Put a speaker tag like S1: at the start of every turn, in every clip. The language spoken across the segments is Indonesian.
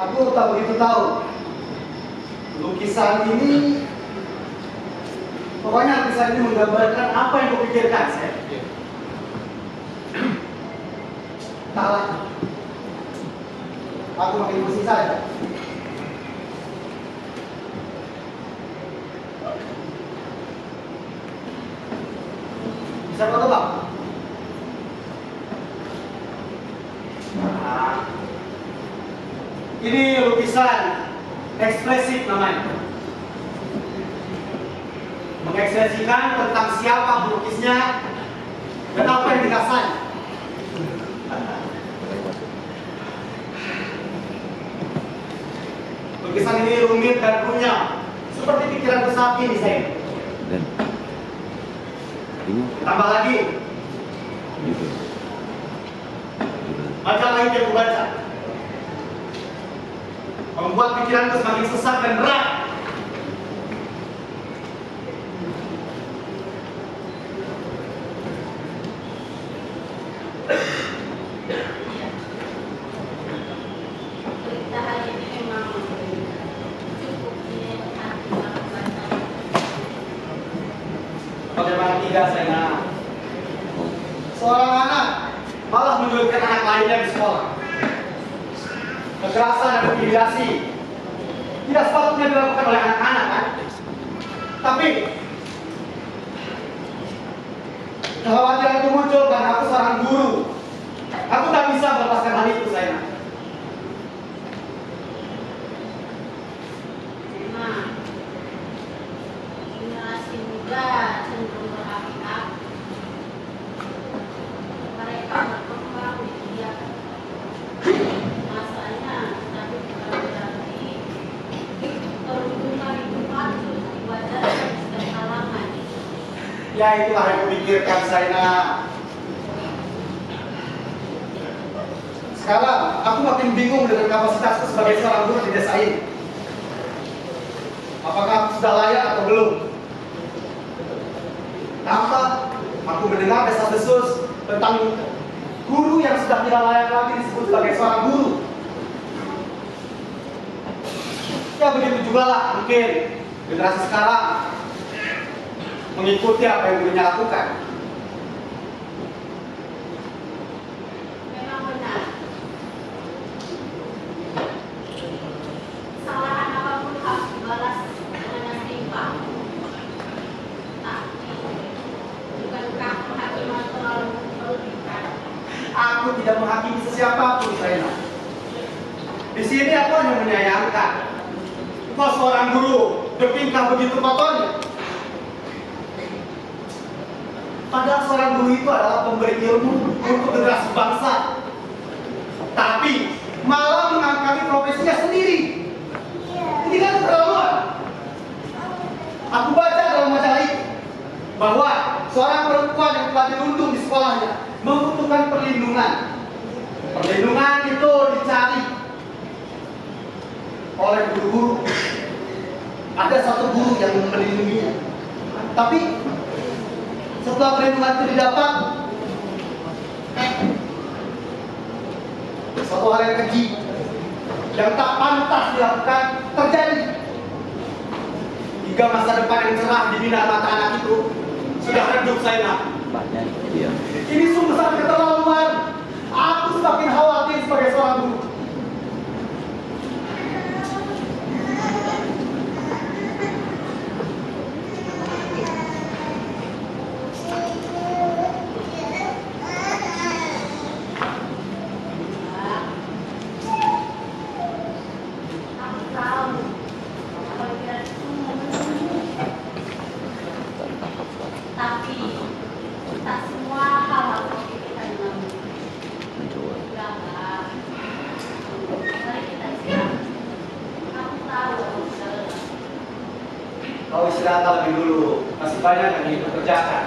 S1: Aku tak begitu tahu. Lukisan ini, pokoknya lukisan ini menggambarkan apa yang kupikirkan saya. Entahlah. Aku makin pusing saja. Bisa kau tebak? Nah, ini lukisan ekspresif namanya. Mengekspresikan tentang siapa pelukisnya dan apa yang dirasain. Lukisan ini rumit dan runyam, seperti pikiranku saat ini, saya.
S2: Dan ini
S1: Tambah lagi,
S2: gitu.
S1: majalah yang aku baca membuat pikiranku semakin sesak dan berat.
S3: Berita hari ini memang cukup menyenangkan baca.
S1: Bagaimana tidak, saya? Seorang anak malah menyulitkan anak lainnya di sekolah. Kekerasan dan intimidasi tidak sepatutnya dilakukan oleh anak-anak, kan? Tapi kekhawatiran itu muncul karena aku seorang guru. Aku tak bisa melepaskan hal itu, saya.
S3: Memang generasi muda cenderung berhak-hak. Mereka berkembang di dunia masanya, tapi bukan berarti perlindungan itu harus diwajarkan di setiap kalangan.
S1: Ya, itulah yang kupikirkan, saya. Sekarang aku makin bingung dengan kapasitasku sebagai seorang guru di desa ini. Apakah aku sudah layak atau belum? Tampak aku mendengar desas-desus tentang guru yang sudah tidak layak lagi disebut sebagai seorang guru. Ya, begitu juga lah mungkin generasi sekarang mengikuti apa yang gurunya lakukan.
S3: Memang benar. Kesalahan apapun harus dibalas dengan yang setimpal. Tapi bukankah penghakiman terlalu berlebihan?
S1: Aku tidak menghakimi siapapun, Saina. Di sini aku hanya menyayangkan. Kau seorang guru bertingkah begitu kotornya. Padahal seorang guru itu adalah pemberi ilmu untuk generasi bangsa. Tapi malah mengangkat profesinya sendiri. Ini kan keterlaluan. Aku baca dalam majalah itu bahwa seorang perempuan yang telah dirundung di sekolahnya membutuhkan perlindungan. Perlindungan itu dicari oleh guru-guru. Ada satu guru yang melindunginya. Tapi setelah perlindungan itu didapat, suatu hal yang keji yang tak pantas dilakukan terjadi. Hingga masa depan yang cerah di bina mata anak itu sudah redup, saya.
S2: Banyak, iya.
S1: Ini sungguh sangat keterlaluan. Aku semakin khawatir sebagai seorang guru.
S3: Aku tahu kalau tidak sungguh menunggu. Tapi tak semua hal harus dipikirkan dengan
S2: Mencoba.
S3: beragam. Mari kita istirahat. Aku tahu aku sudah lelah.
S1: Kau istirahat lebih dulu. Masih banyak yang ingin dikerjakan.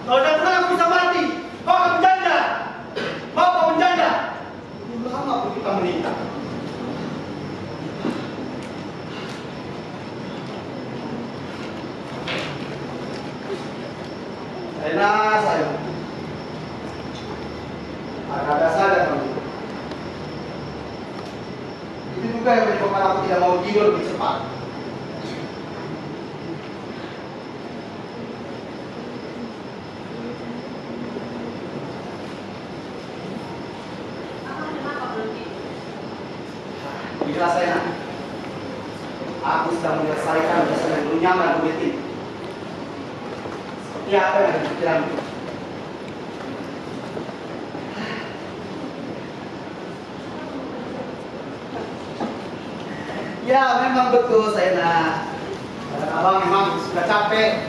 S1: Kalau tidak tenang aku bisa mati. Kau akan menjanda. Mau kau menjanda? Belum lama pun kita menikah. Enak sayang. Ada saja kamu. Itu juga yang menyebabkan aku tidak mau tidur lebih cepat. Bila saya, aku sedang menyelesaikan urusan yang belum nyaman begitu. Seperti apa yang ada di pikiranmu? Ya, memang betul saya. Abang memang sudah capek.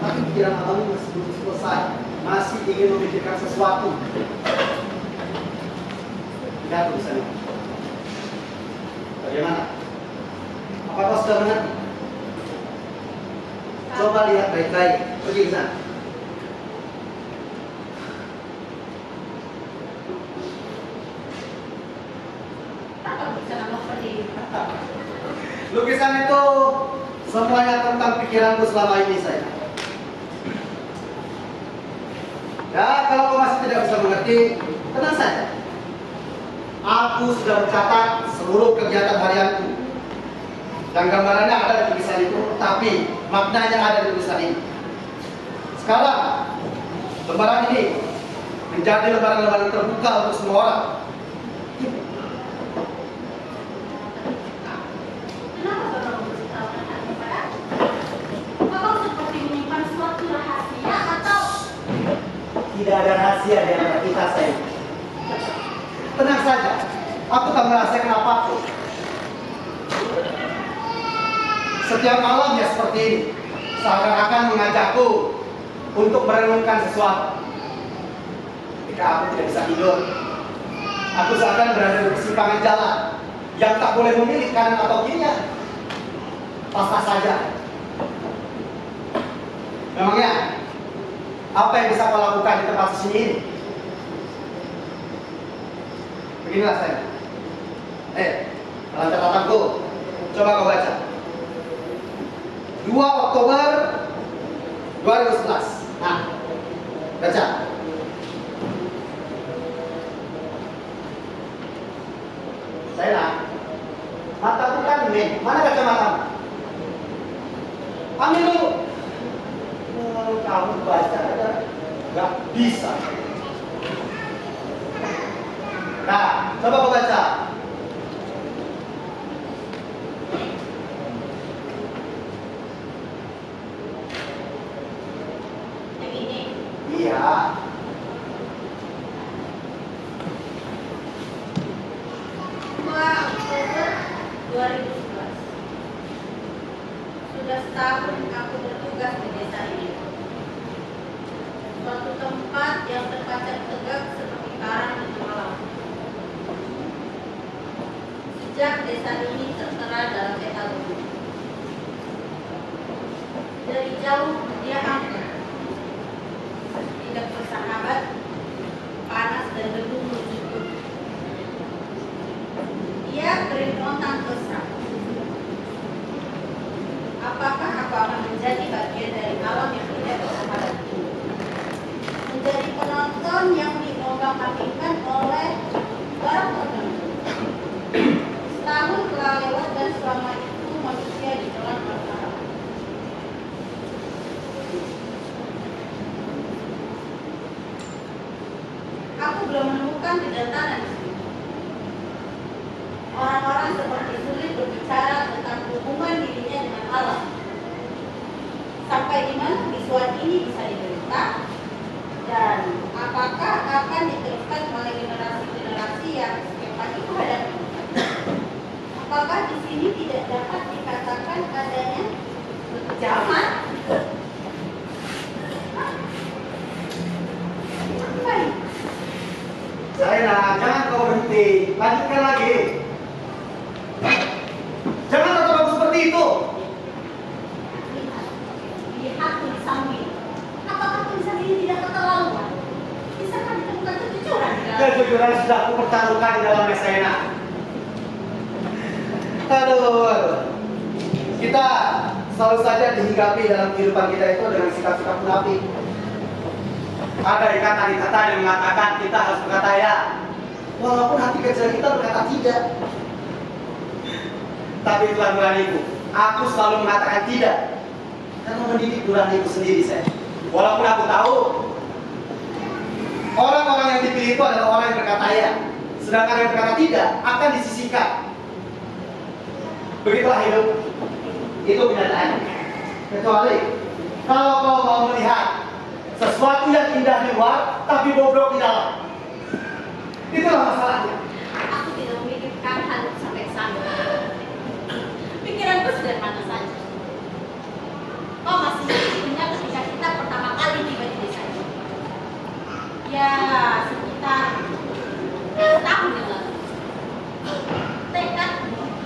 S1: Tapi pikiran abang masih belum selesai. Masih ingin memikirkan sesuatu. Lihat tulisannya. Bagaimana? Apakah sudah mengerti? Coba lihat baik-baik. Pergi ke sana. Lukisan itu semuanya tentang pikiranku selama ini saya. Ya, kalau kau masih tidak bisa mengerti, tenang saja. Aku sudah mencatat seluruh kegiatan harianku. Dan gambarannya ada di tulisan itu, tapi maknanya ada di tulisan ini. Sekarang, lembaran ini menjadi lembaran-lembaran terbuka untuk semua orang.
S3: Kenapa Bapak memberitahukan hal ini padaku? Bapak seperti menyimpan suatu rahasia atau...
S1: Tidak ada rahasia di antara kita, sayang. Tenang saja, aku tak merahasiakan apapun. Setiap malam ya seperti ini, seakan-akan mengajakku untuk merenungkan sesuatu. Ketika aku tidak bisa tidur, aku seakan berada di persimpangan jalan yang tak boleh memilih kanan atau kirinya. Pasrah saja. Memangnya, apa yang bisa kau lakukan di tempat sini ini? Beginilah saya. Dalam catatanku, coba kau baca. 2 Oktober 2011. Nah, baca. Saya mataku kan ini. Mana kacamatamu? Ambil dulu. Kamu baca aja nggak bisa. Nah, coba kau baca.
S3: Yang ini?
S1: Iya.
S3: Oktober 2011. Sudah setahun aku bertugas di desa ini. Suatu tempat yang terpacak tegak seperti karang di malam. Sejak desa ini tertera dalam peta bumi. Dari jauh dia angker, tidak bersahabat, panas dan debu menjemput. Dia berintontan besar. Apakah aku akan menjadi bagian dari alam yang tidak bersahabat ini? Menjadi penonton yang diombang-ambingkan oleh barang tertentu. Setahun telah lewat dan selama itu manusia ditelan berharap. Aku belum menemukan kejantanan di sini. Orang-orang seperti sulit berbicara tentang hubungan dirinya dengan alam. Sampai di mana visual ini bisa diderita? Dan apakah akan diteruskan oleh generasi-generasi yang skeptis terhadap ini? Apakah di sini tidak dapat dikatakan adanya kekejaman? Apa ini?
S1: Saya jangan kau berhenti. Lanjutkan lagi. Jangan tetap seperti itu.
S3: Lihat tulisan
S1: kejujuran sudah aku pertaruhkan di dalam Mesena. Aduh. Kita selalu saja dihinggapi dalam kehidupan kita itu dengan sikap-sikap munafik. Ada ikatan-ikatan yang mengatakan kita harus berkata ya, walaupun hati kecil kita berkata tidak. Tapi Tuhan nuraniku, aku selalu mengatakan tidak karena mendidik nuraniku sendiri saya. Walaupun aku tahu orang-orang yang dipilih itu adalah orang yang berkata ya, sedangkan yang berkata tidak akan disisihkan. Begitulah hidup. Itu kenyataan. Kecuali kalau kau mau melihat sesuatu yang indah di luar tapi bobrok di dalam, itulah masalahnya.
S3: Aku tidak memikirkan hal itu sampai sana. Pikiranku sederhana saja. Kau masih ingat ketika kita pertama kali tiba di desa ini? Ya, sekitar setahun yang lalu. Tekad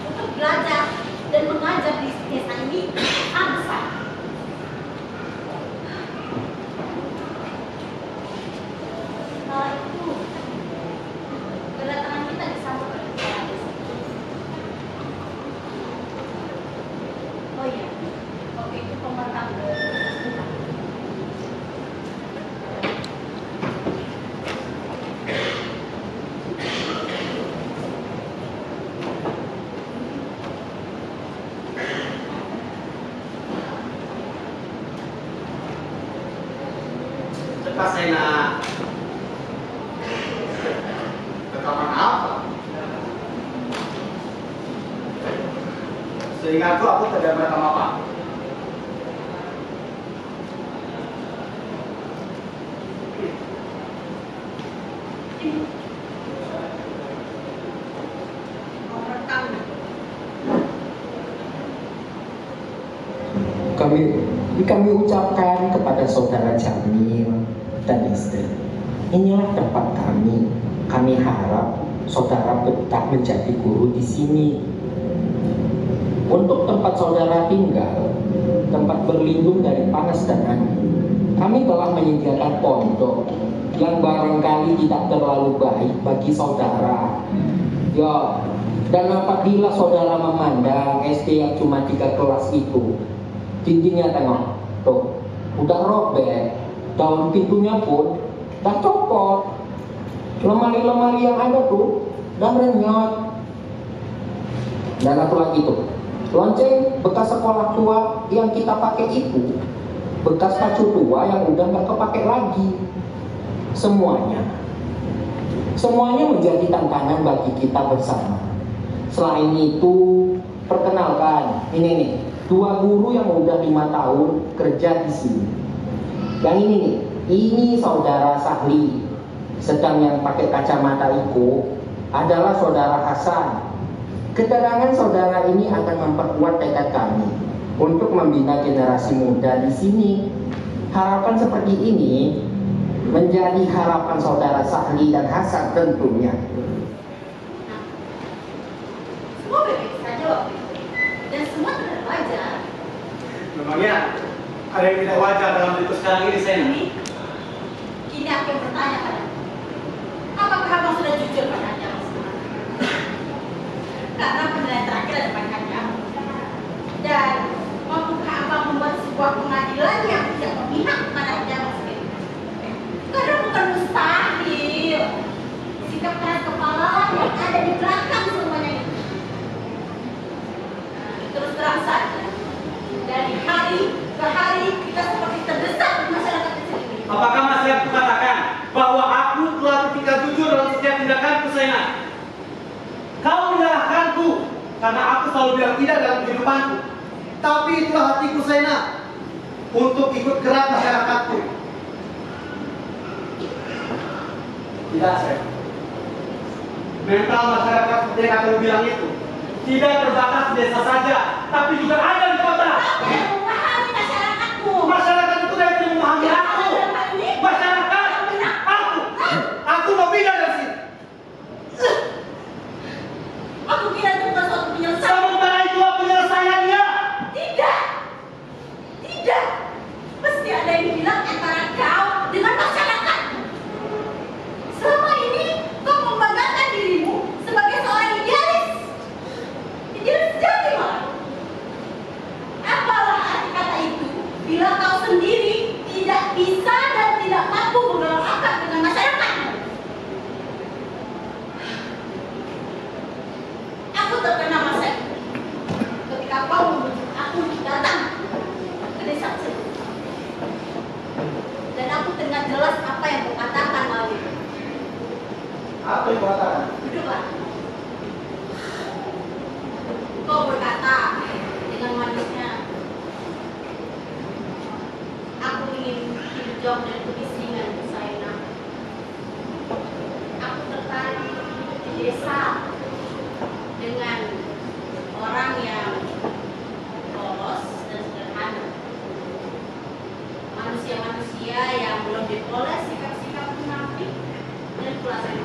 S3: untuk belajar dan mengajar di desa ini sangat besar. Setelah itu, kedatangan kita disambut oleh kepala desa. Oh iya, waktu itu pemerintah
S1: Cepat saya nak rekaman apa? Seingatku aku tidak merekam apa.
S4: Kami ucapkan kepada saudara Jamil dan istri, inilah tempat kami. Kami harap saudara betah menjadi guru di sini. Untuk tempat saudara tinggal, tempat berlindung dari panas dan angin, kami telah menyediakan pondok yang barangkali tidak terlalu baik bagi saudara. Ya, dan apabila saudara memandang SD yang cuma 3 kelas itu, dindingnya tengok, tuh, udah robek, daun pintunya pun udah copot, lemari-lemari yang ada tuh udah renyot. Dan satu lagi tuh, lonceng bekas sekolah tua yang kita pakai itu, bekas pacu tua yang udah nggak kepake lagi. Semuanya menjadi tantangan bagi kita bersama. Selain itu, perkenalkan, ini nih, 2 guru yang udah 5 tahun kerja di sini. Yang ini nih, ini saudara Sahli. Sedang yang pakai kacamata itu adalah saudara Hasan. Keterangan saudara ini akan memperkuat tekad kami untuk membina generasi muda di sini. Harapan seperti ini menjadi harapan saudara Sahli dan Hasan tentunya.
S3: semua baik-baik saja waktu itu. Dan semua tidak wajar.
S1: Memangnya ada yang tidak wajar dalam diriku sekarang ini, Sena?
S3: Kini aku yang bertanya padamu. Apakah abang sudah jujur pada Anjang sekarang? Karena penilaian terakhir ada pada Anjang. Dan mampukah abang membuat sebuah pengadilan yang tidak memihak pada Anjang sendiri? Karena bukan mustahil. Sikap keras kepala yang ada di belakang semuanya itu. Terus terang saja, dari hari ke hari kita seperti terdesak di masyarakat kecil ini.
S1: Apakah masih aku katakan bahwa aku telah berpikir jujur dalam setiap tindakanku, Sena? Kau menyalahkanku karena aku selalu bilang tidak dalam kehidupanku. Tapi itulah hatiku, Sena, untuk ikut gerak masyarakatku. Tidak, Sena. Mental masyarakat seperti yang aku bilang itu tidak terbatas di desa saja, tapi juga ada di kota.
S3: Aku yang memahami masyarakatmu.
S1: Masyarakat itu tidak bisa memahami aku. Masyarakat, aku mau pindah dari sini.
S3: Aku kira itu bukan suatu penyelesaian.
S1: Sementara itu penyelesaiannya.
S3: Tidak. Tidak. Mesti ada yang bilang antara kau dengan masyarakat. Selama ini kau bila kau sendiri tidak bisa dan tidak mampu bergaul akrab dengan masyarakat. Aku terkena masalah ketika kau membujuk aku datang ke desa tersebut. Dan aku dengar jelas apa yang kau katakan malam itu.
S1: Apa yang kau katakan?
S3: Duduklah. Kau berkata dengan manisnya, aku ingin hidup jauh dari kebisingan Saina. Aku tertarik hidup di desa dengan orang yang polos dan sederhana. Manusia-manusia yang belum dipoles sikap-sikap munafik dan kulasan.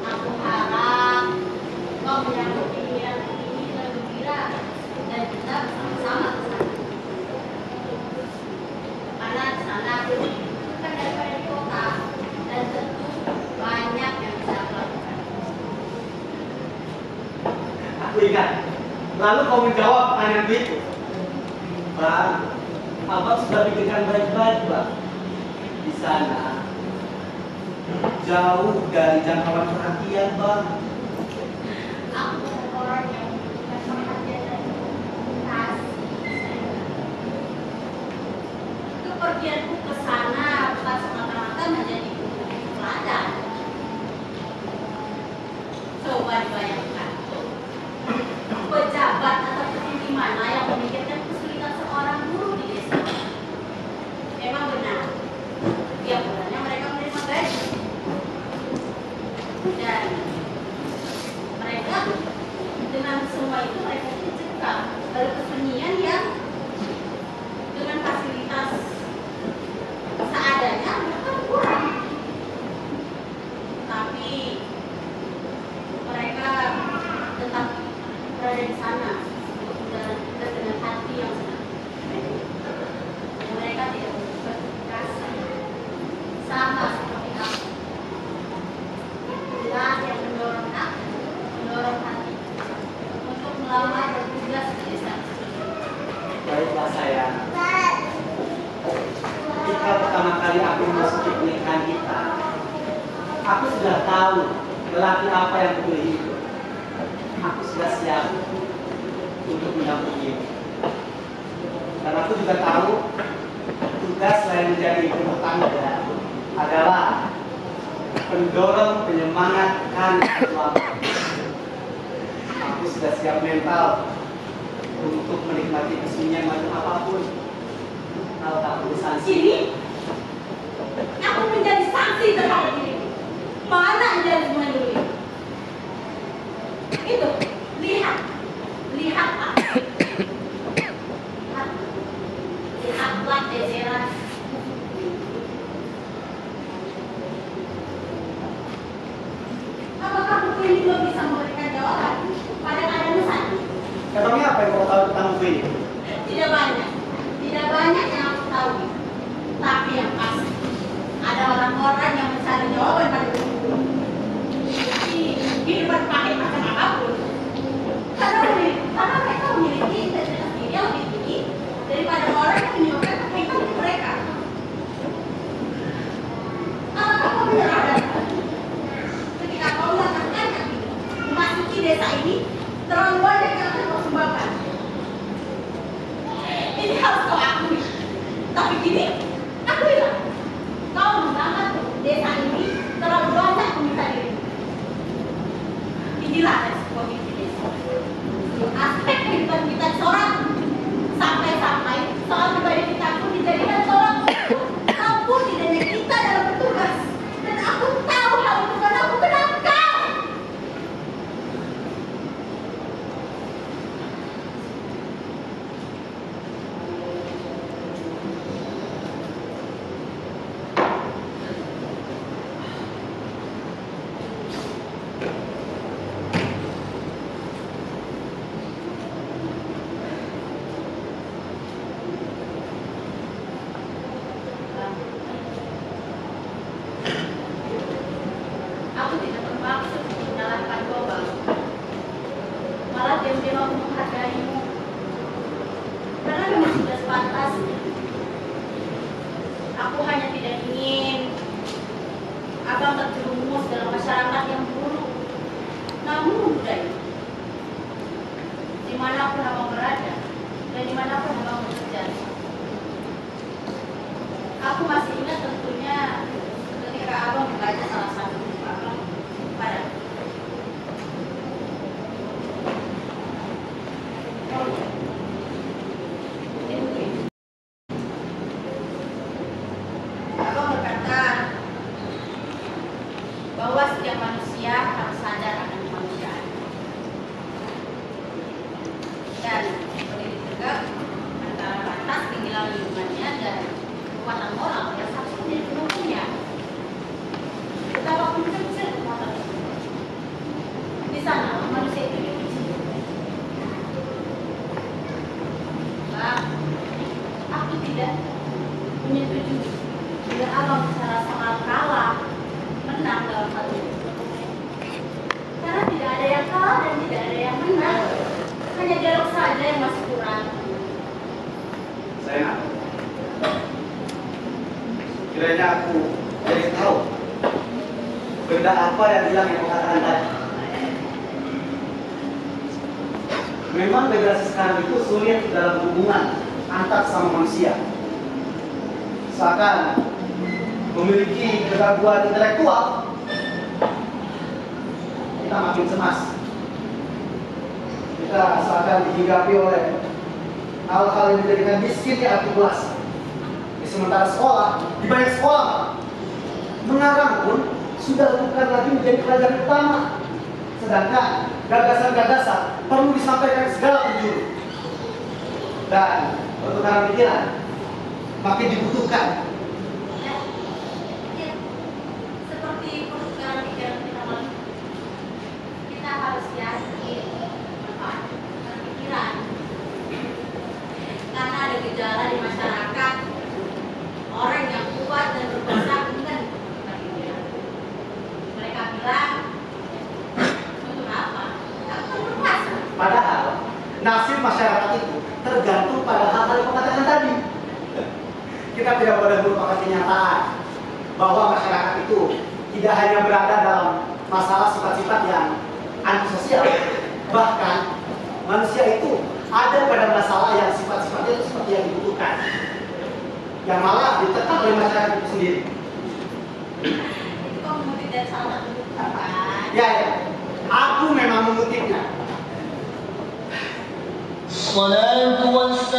S3: Aku harap kau menyambut keinginan ini dengan gembira dan kita bersama-sama ke sana. Karena di sana bukan daripada di kota dan tentu banyak yang bisa aku lakukan.
S1: Aku ingat. Lalu kau menjawab pertanyaanku itu. Bang, Abang sudah pikirkan baik-baik, Bang. Di sana jauh dari jangkauan perhatian, Bang.
S3: Aku orang yang membutuhkan perhatian dan kasih. Kepergianku ke sana bukan semata-mata menjadi teladan. Coba dibayangkan, pejabat atau petinggi mana yang memikirkan kesulitan seorang guru di desa? Memang benar, tiap bulannya mereka menerima gaji. Dan mereka dengan semua itu mereka dicekam dari kesenian yang dengan fasilitas seadanya mereka kurang. Tapi mereka tetap berada di sana untuk menjalankan dengan hati yang senang. Dan mereka tidak berkasa sama seperti aku. Itulah yang mendorong aku, mendorong hati untuk melamar bertugas di desa.
S1: Baiklah sayang. Ketika pertama kali aku memasuki pernikahan kita, aku sudah tahu lelaki apa yang kupilih itu. Aku sudah siap untuk mendampingi. Dan aku juga tahu tugas selain menjadi ibu tangga adalah pendorong penyemangat suami. Aku sudah siap mental untuk menikmati kesunyian macam apapun. Kalau tak perlu sanksi.
S3: Ini aku menjadi saksi terhadap diriku. Mana janjian dulu? Itu, lihat apa? Lihatlah Desera. Apakah buku ini belum bisa memberikan jawaban pada keadaan saat ini?
S1: Katanya apa yang kau tahu tentang buku ini?
S3: Tidak banyak yang aku tahu. Tapi yang pasti ada orang-orang yang mencari jawaban pada buku ini. Kehidupan pakai macam apapun. Karena mereka memiliki integritas diri yang lebih tinggi daripada orang yang menyebabkan kekaitan di mereka. Apakah kau menyerahkan ketika kau mengatakan memasuki desa ini terlalu banyak yang akan kau sumbangkan? Ini harus kau akui. Tapi gini, akuilah, kau menganggap desa ini terlalu Aku masih ingat tentunya ketika abang membaca salah satu buku abang pada abang berkata bahwa setiap manusia harus sadar akan kemanusiaan dan berdiri tegak antara batas kehilangan lingkungannya dan kekuatan moral yang seharusnya dimilikinya. Betapa pun kecil kekuatan itu. Di sana manusia itu diuji. Bang, aku tidak menyetujui bila abang secara soal kalah menang dalam hal ini. Karena tidak ada yang kalah dan tidak ada yang menang. Hanya dialog saja yang masih kurang.
S1: Saya kiranya aku jadi tahu benda apa yang hilang yang katakan tadi. Memang generasi sekarang itu sulit dalam hubungan antar sama manusia. Seakan memiliki kegagalan intelektual, kita makin cemas. Kita seakan dihinggapi oleh hal-hal yang menjadikan miskin di artikulasi. Di sementara sekolah, di banyak sekolah, mengarang pun sudah bukan lagi menjadi pelajaran utama. Sedangkan gagasan-gagasan perlu disampaikan segala penjuru. Dan pertukaran pikiran makin dibutuhkan.
S3: Ya, seperti pertukaran pikiran kita malam. Kita harus yakin manfaat pertukaran pikiran. Karena ada gejala di masyarakat orang yang kuat dan berkuasa enggan bertukar pikiran. Mereka bilang, untuk apa? Aku kan berkuasa.
S1: Padahal nasib masyarakat itu tergantung pada hal-hal yang katakan tadi. Kita tidak boleh melupakan kenyataan bahwa masyarakat itu tidak hanya berada dalam masalah sifat-sifat yang antisosial, bahkan manusia itu ada pada masalah yang sifat-sifatnya itu seperti yang dibutuhkan, yang malah ditekan oleh masyarakat itu sendiri.
S3: Itu kok mengutip dari salah satu buku kan?
S1: Ya, aku memang mengutipnya.
S5: الصلاة والسلام